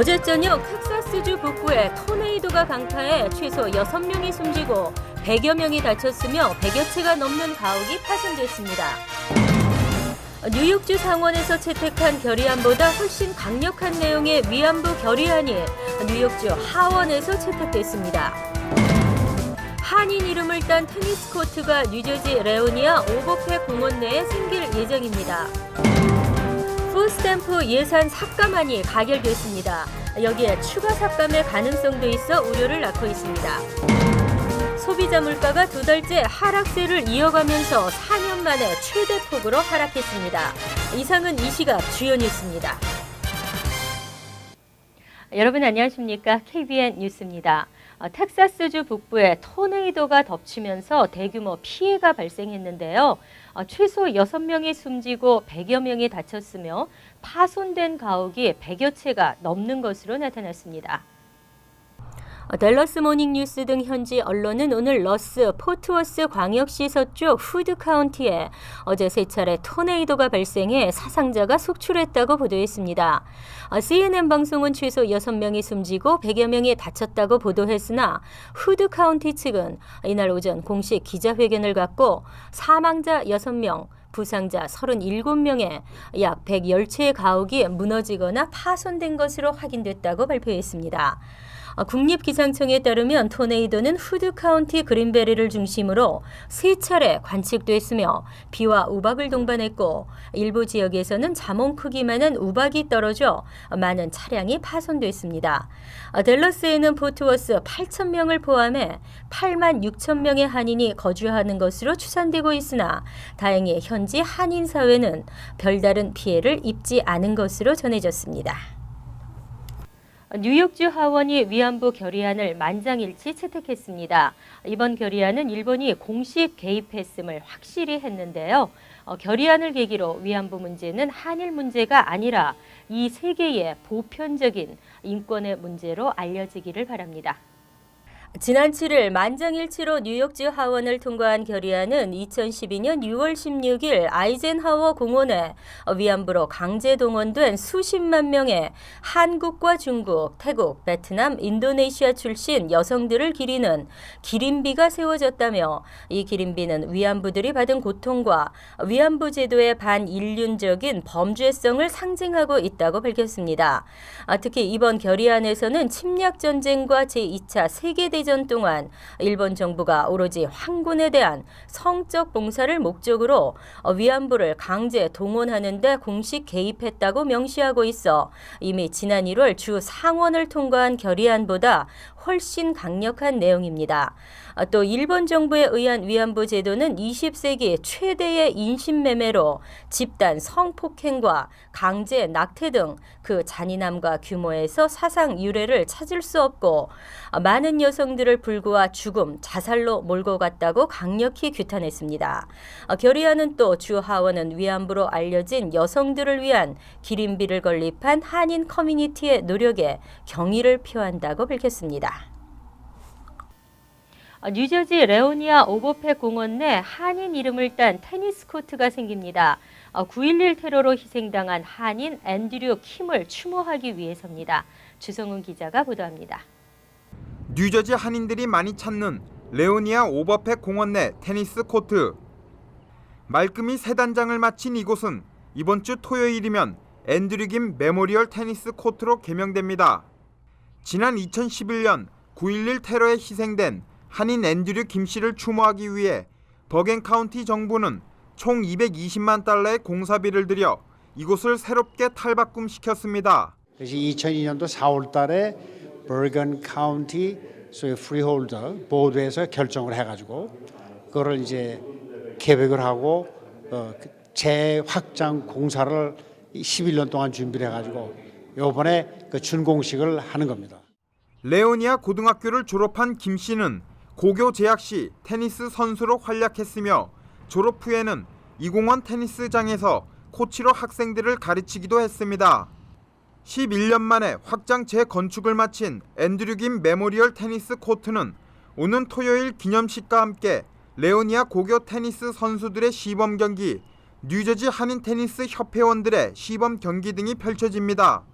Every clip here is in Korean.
어제 저녁 텍사스주 북부에 토네이도가 강타해 최소 6명이 숨지고 100여 명이 다쳤으며 100여 채가 넘는 가옥이 파손됐습니다. 뉴욕주 상원에서 채택한 결의안보다 훨씬 강력한 내용의 위안부 결의안이 뉴욕주 하원에서 채택됐습니다. 한인 이름을 딴 테니스 코트가 뉴저지 레오니아 오버팩 공원 내에 생길 예정입니다. 푸스탬프 예산 삭감안이 가결됐습니다. 여기에 추가 삭감의 가능성도 있어 우려를 낳고 있습니다. 소비자 물가가 2달째 하락세를 이어가면서 4년 만에 최대 폭으로 하락했습니다. 이상은 이 시각 주요 뉴스입니다. 여러분 안녕하십니까? KBN 뉴스입니다. 텍사스주 북부에 토네이도가 덮치면서 대규모 피해가 발생했는데요. 최소 6명이 숨지고 100여 명이 다쳤으며 파손된 가옥이 100여 채가 넘는 것으로 나타났습니다. 댈러스 모닝뉴스 등 현지 언론은 오늘 러스 포트워스 광역시 서쪽 후드 카운티에 어제 3차례 토네이도가 발생해 사상자가 속출했다고 보도했습니다. CNN 방송은 최소 6명이 숨지고 100여 명이 다쳤다고 보도했으나 후드 카운티 측은 이날 오전 공식 기자회견을 갖고 사망자 6명, 부상자 37명에 약 110채의 가옥이 무너지거나 파손된 것으로 확인됐다고 발표했습니다. 국립기상청에 따르면 토네이도는 후드 카운티 그린베리를 중심으로 3차례 관측됐으며 비와 우박을 동반했고 일부 지역에서는 자몽 크기만한 우박이 떨어져 많은 차량이 파손됐습니다. 댈러스에는 포트워스 8,000명을 포함해 8만 6천 명의 한인이 거주하는 것으로 추산되고 있으나 다행히 현지 한인 사회는 별다른 피해를 입지 않은 것으로 전해졌습니다. 뉴욕주 하원이 위안부 결의안을 만장일치 채택했습니다. 이번 결의안은 일본이 공식 개입했음을 확실히 했는데요. 결의안을 계기로 위안부 문제는 한일 문제가 아니라 이 세계의 보편적인 인권의 문제로 알려지기를 바랍니다. 지난 7일 만장일치로 뉴욕주 하원을 통과한 결의안은 2012년 6월 16일 아이젠하워 공원에 위안부로 강제 동원된 수십만 명의 한국과 중국, 태국, 베트남, 인도네시아 출신 여성들을 기리는 기린비가 세워졌다며 이 기린비는 위안부들이 받은 고통과 위안부 제도의 반인륜적인 범죄성을 상징하고 있다고 밝혔습니다. 특히 이번 결의안에서는 침략전쟁과 제2차 세계대전 동안 일본 정부가 오로지 황군에 대한 성적 봉사를 목적으로 위안부를 강제 동원하는 데 공식 개입했다고 명시하고 있어 이미 지난 1월 주 상원을 통과한 결의안보다 훨씬 강력한 내용입니다. 또 일본 정부에 의한 위안부 제도는 20세기 최대의 인신매매로 집단 성폭행과 강제 낙태 등 그 잔인함과 규모에서 사상 유래를 찾을 수 없고 많은 여성들을 불구와 죽음, 자살로 몰고 갔다고 강력히 규탄했습니다. 결의안은 또 주 하원은 위안부로 알려진 여성들을 위한 기린비를 건립한 한인 커뮤니티의 노력에 경의를 표한다고 밝혔습니다. 뉴저지 레오니아 오버팩 공원 내 한인 이름을 딴 테니스 코트가 생깁니다. 9.11 테러로 희생당한 한인 앤드류 킴을 추모하기 위해서입니다. 주성훈 기자가 보도합니다. 뉴저지 한인들이 많이 찾는 레오니아 오버팩 공원 내 테니스 코트. 말끔히 새 단장을 마친 이곳은 이번 주 토요일이면 앤드류 김 메모리얼 테니스 코트로 개명됩니다. 지난 2011년 9.11 테러에 희생된 한인 앤드류 김 씨를 추모하기 위해 버겐 카운티 정부는 총 220만 달러의 공사비를 들여 이곳을 새롭게 탈바꿈시켰습니다. 2002년도 4월 달에 버건 카운티 프리홀더 보드에서 결정을 해가지고 그거를 이제 계획을 하고 재확장 공사를 11년 동안 준비를 해가지고 이번에 그 준공식을 하는 겁니다. 레오니아 고등학교를 졸업한 김 씨는 고교 재학 시 테니스 선수로 활약했으며 졸업 후에는 이 공원 테니스장에서 코치로 학생들을 가르치기도 했습니다. 11년 만에 확장 재건축을 마친 앤드류 김 메모리얼 테니스 코트는 오는 토요일 기념식과 함께 레오니아 고교 테니스 선수들의 시범 경기, 뉴저지 한인 테니스 협회원들의 시범 경기 등이 펼쳐집니다.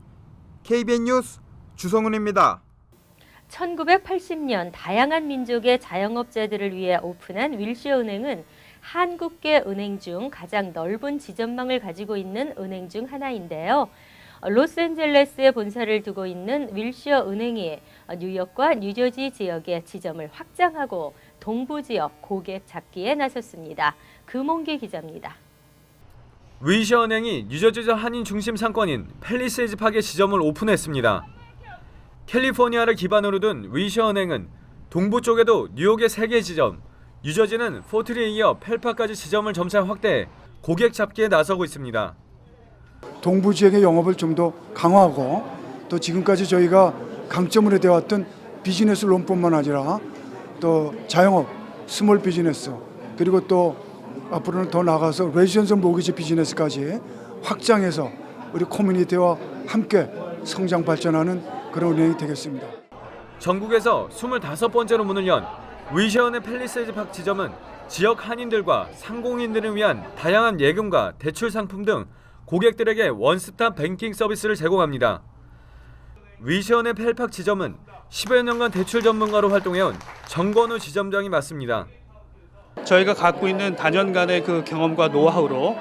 KBN 뉴스 주성훈입니다. 1980년 다양한 민족의 자영업자들을 위해 오픈한 윌시어은행은 한국계 은행 중 가장 넓은 지점망을 가지고 있는 은행 중 하나인데요. 로스앤젤레스에 본사를 두고 있는 윌시어 은행이 뉴욕과 뉴저지 지역의 지점을 확장하고 동부 지역 고객 잡기에 나섰습니다. 금홍기 기자입니다. 윌시어 은행이 뉴저지주 한인 중심 상권인 팰리세이즈 파크에 지점을 오픈했습니다. 캘리포니아를 기반으로 둔 윌시어 은행은 동부 쪽에도 뉴욕의 3개 지점, 뉴저지는 포트리에 이어 펠파까지 지점을 점차 확대해 고객 잡기에 나서고 있습니다. 동부 지역의 영업을 좀 더 강화하고 또 지금까지 저희가 강점으로 되어왔던 비즈니스 론뿐만 아니라 또 자영업, 스몰 비즈니스 그리고 또 앞으로는 더 나아가서 레지던스 모기지 비즈니스까지 확장해서 우리 커뮤니티와 함께 성장 발전하는 그런 은행이 되겠습니다. 전국에서 25번째로 문을 연 윌시어 은행 팰리세이즈 파크 지점은 지역 한인들과 상공인들을 위한 다양한 예금과 대출 상품 등 고객들에게 원스톱 뱅킹 서비스를 제공합니다. 윌시어 은행 펠팍 지점은 10여 년간 대출 전문가로 활동해온 정건우 지점장이 맡습니다. 저희가 갖고 있는 다년간의 그 경험과 노하우로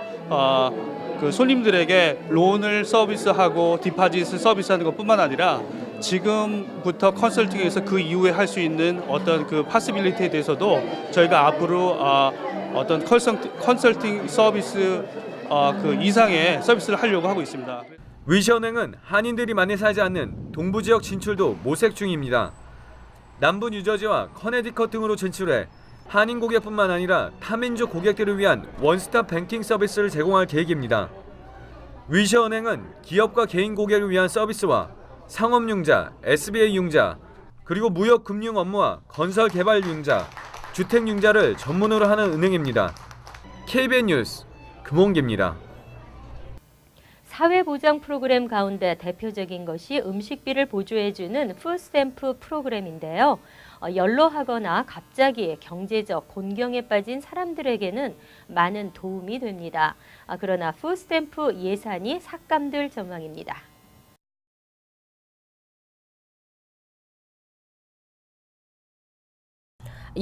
그 손님들에게 론을 서비스하고 디파짓을 서비스하는 것뿐만 아니라 지금부터 컨설팅에서 그 이후에 할 수 있는 어떤 그 파시빌리티에 대해서도 저희가 앞으로 어떤 컨설팅 서비스 그 이상의 서비스를 하려고 하고 있습니다. 윌시어 은행은 한인들이 많이 살지 않는 동부 지역 진출도 모색 중입니다. 남부 뉴저지와 커네디컷 등으로 진출해 한인 고객뿐만 아니라 타민족 고객들을 위한 원스톱 뱅킹 서비스를 제공할 계획입니다. 윌시어 은행은 기업과 개인 고객을 위한 서비스와 상업융자, SBA 융자, 그리고 무역금융 업무와 건설개발 융자, 주택융자를 전문으로 하는 은행입니다. KBN 뉴스 금홍기입니다. 사회보장 프로그램 가운데 대표적인 것이 음식비를 보조해주는 푸드스탬프 프로그램인데요. 연로하거나 갑자기 경제적 곤경에 빠진 사람들에게는 많은 도움이 됩니다. 그러나 푸드스탬프 예산이 삭감될 전망입니다.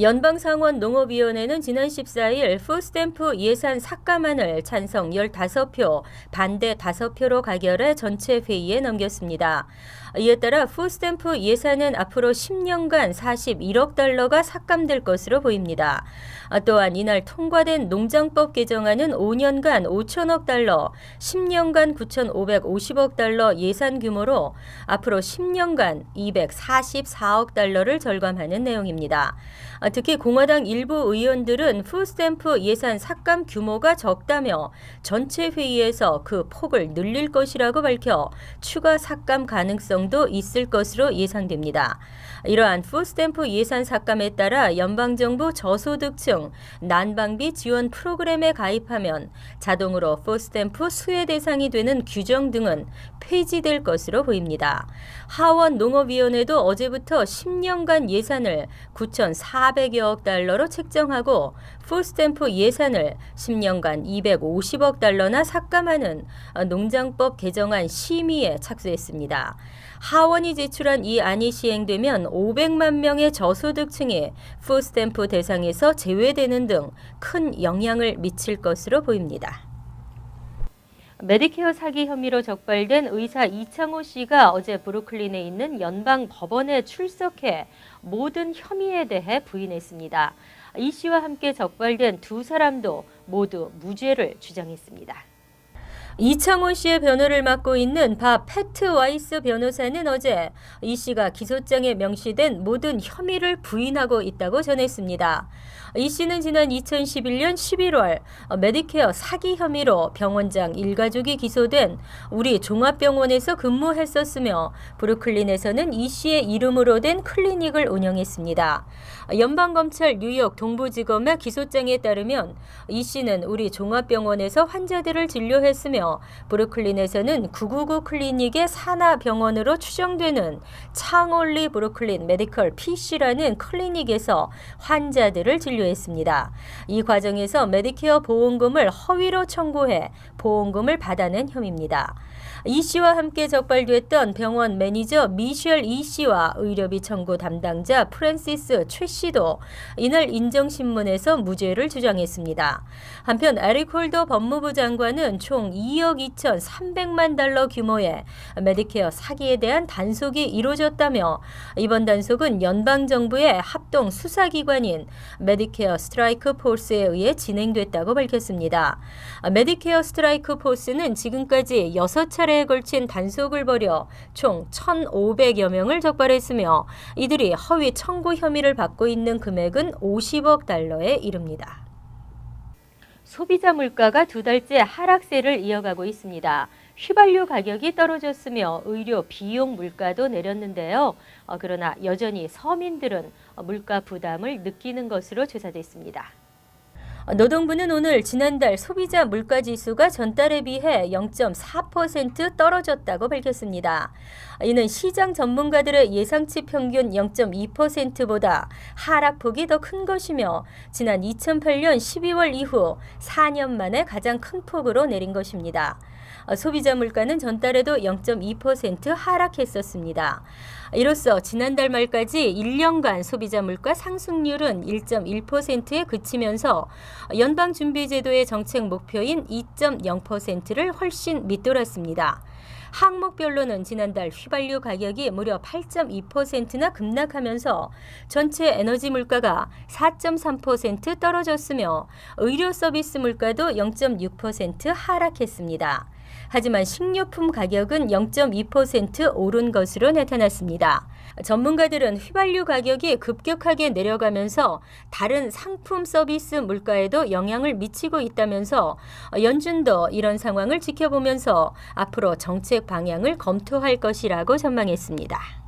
연방상원 농업위원회는 지난 14일 푸드스탬프 예산 삭감안을 찬성 15표, 반대 5표로 가결해 전체 회의에 넘겼습니다. 이에 따라 푸드스탬프 예산은 앞으로 10년간 41억 달러가 삭감될 것으로 보입니다. 또한 이날 통과된 농장법 개정안은 5년간 5천억 달러, 10년간 9,550억 달러 예산 규모로 앞으로 10년간 244억 달러를 절감하는 내용입니다. 특히 공화당 일부 의원들은 푸드스탬프 예산 삭감 규모가 적다며 전체 회의에서 그 폭을 늘릴 것이라고 밝혀 추가 삭감 가능성도 있을 것으로 예상됩니다. 이러한 푸드스탬프 예산 삭감에 따라 연방정부 저소득층 난방비 지원 프로그램에 가입하면 자동으로 푸드스탬프 수혜 대상이 되는 규정 등은 폐지될 것으로 보입니다. 하원 농업위원회도 어제부터 10년간 예산을 9,400여억 달러로 책정하고 푸드스탬프 예산을 10년간 250억 달러나 삭감하는 농장법 개정안 심의에 착수했습니다. 하원이 제출한 이 안이 시행되면 500만 명의 저소득층이 푸드스탬프 대상에서 제외되는 등 큰 영향을 미칠 것으로 보입니다. 메디케어 사기 혐의로 적발된 의사 이창호 씨가 어제 브루클린에 있는 연방 법원에 출석해 모든 혐의에 대해 부인했습니다. 이 씨와 함께 적발된 두 사람도 모두 무죄를 주장했습니다. 이창호 씨의 변호를 맡고 있는 바 패트 와이스 변호사는 어제 이 씨가 기소장에 명시된 모든 혐의를 부인하고 있다고 전했습니다. 이 씨는 지난 2011년 11월 메디케어 사기 혐의로 병원장 일가족이 기소된 우리 종합병원에서 근무했었으며 브루클린에서는 이 씨의 이름으로 된 클리닉을 운영했습니다. 연방검찰 뉴욕 동부지검의 기소장에 따르면 이 씨는 우리 종합병원에서 환자들을 진료했으며 있으며 브루클린에서는 999 클리닉의 산하 병원으로 추정되는 창올리 브루클린 메디컬 PC라는 클리닉에서 환자들을 진료했습니다. 이 과정에서 메디케어 보험금을 허위로 청구해 보험금을 받아낸 혐의입니다. 이 씨와 함께 적발됐던 병원 매니저 미셸 이 씨와 의료비 청구 담당자 프랜시스 최 씨도 이날 인정신문에서 무죄를 주장했습니다. 한편 에릭 홀더 법무부 장관은 총 2억 2,300만 달러 규모의 메디케어 사기에 대한 단속이 이루어졌다며 이번 단속은 연방정부의 합동 수사기관인 메디케어 스트라이크 포스에 의해 진행됐다고 밝혔습니다. 메디케어 스트라이크 포스는 지금까지 6차례에 걸친 단속을 벌여 총 1,500여 명을 적발했으며 이들이 허위 청구 혐의를 받고 있는 금액은 50억 달러에 이릅니다. 소비자 물가가 2달째 하락세를 이어가고 있습니다. 휘발유 가격이 떨어졌으며 의료 비용 물가도 내렸는데요. 그러나 여전히 서민들은 물가 부담을 느끼는 것으로 조사됐습니다. 노동부는 오늘 지난달 소비자 물가지수가 전달에 비해 0.4% 떨어졌다고 밝혔습니다. 이는 시장 전문가들의 예상치 평균 0.2%보다 하락폭이 더 큰 것이며 지난 2008년 12월 이후 4년 만에 가장 큰 폭으로 내린 것입니다. 소비자 물가는 전달에도 0.2% 하락했었습니다. 이로써 지난달 말까지 1년간 소비자 물가 상승률은 1.1%에 그치면서 연방준비제도의 정책 목표인 2.0%를 훨씬 밑돌았습니다. 항목별로는 지난달 휘발유 가격이 무려 8.2%나 급락하면서 전체 에너지 물가가 4.3% 떨어졌으며 의료 서비스 물가도 0.6% 하락했습니다. 하지만 식료품 가격은 0.2% 오른 것으로 나타났습니다. 전문가들은 휘발유 가격이 급격하게 내려가면서 다른 상품 서비스 물가에도 영향을 미치고 있다면서 연준도 이런 상황을 지켜보면서 앞으로 정책 방향을 검토할 것이라고 전망했습니다.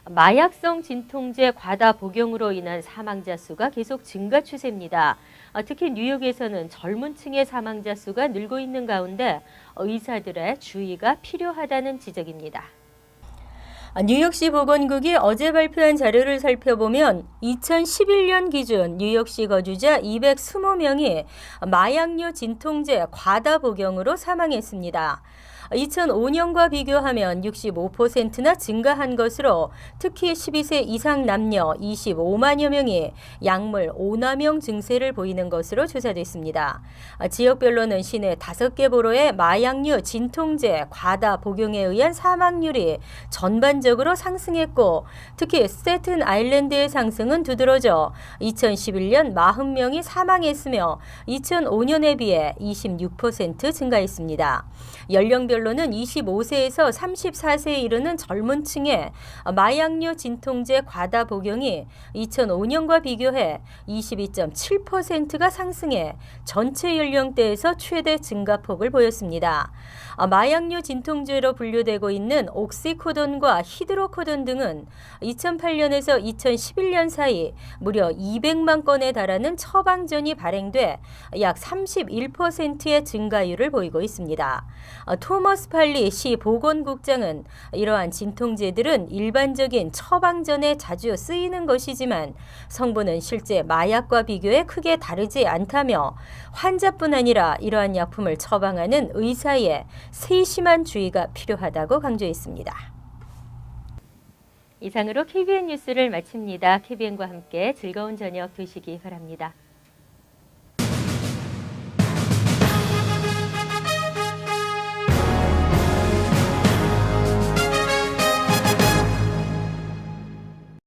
마약성 진통제 과다 복용으로 인한 사망자 수가 계속 증가 추세입니다. 특히 뉴욕에서는 젊은 층의 사망자 수가 늘고 있는 가운데 의사들의 주의가 필요하다는 지적입니다. 뉴욕시 보건국이 어제 발표한 자료를 살펴보면 2011년 기준 뉴욕시 거주자 220명이 마약류 진통제 과다 복용으로 사망했습니다. 2005년과 비교하면 65%나 증가한 것으로 특히 12세 이상 남녀 25만여 명이 약물 오남용 증세를 보이는 것으로 조사됐습니다. 지역별로는 시내 5개 보로의 마약류 진통제 과다 복용에 의한 사망률이 전반적으로 상승했고 특히 스태튼 아일랜드의 상승은 두드러져 2011년 40명이 사망했으며 2005년에 비해 26% 증가했습니다. 연령별로는 25세에서 34세에 이르는 젊은 층의 마약류 진통제 과다 복용이 2005년과 비교해 22.7%가 상승해 전체 연령대에서 최대 증가폭을 보였습니다. 마약류 진통제로 분류되고 있는 옥시코돈과 히드로코돈 등은 2008년에서 2011년 사이 무려 200만 건에 달하는 처방전이 발행돼 약 31%의 증가율을 보이고 있습니다. 토머스 팔리 시 보건국장은 이러한 진통제들은 일반적인 처방전에 자주 쓰이는 것이지만 성분은 실제 마약과 비교해 크게 다르지 않다며 환자뿐 아니라 이러한 약품을 처방하는 의사의 세심한 주의가 필요하다고 강조했습니다. 이상으로 KBN 뉴스를 마칩니다. KBN과 함께 즐거운 저녁 되시기 바랍니다.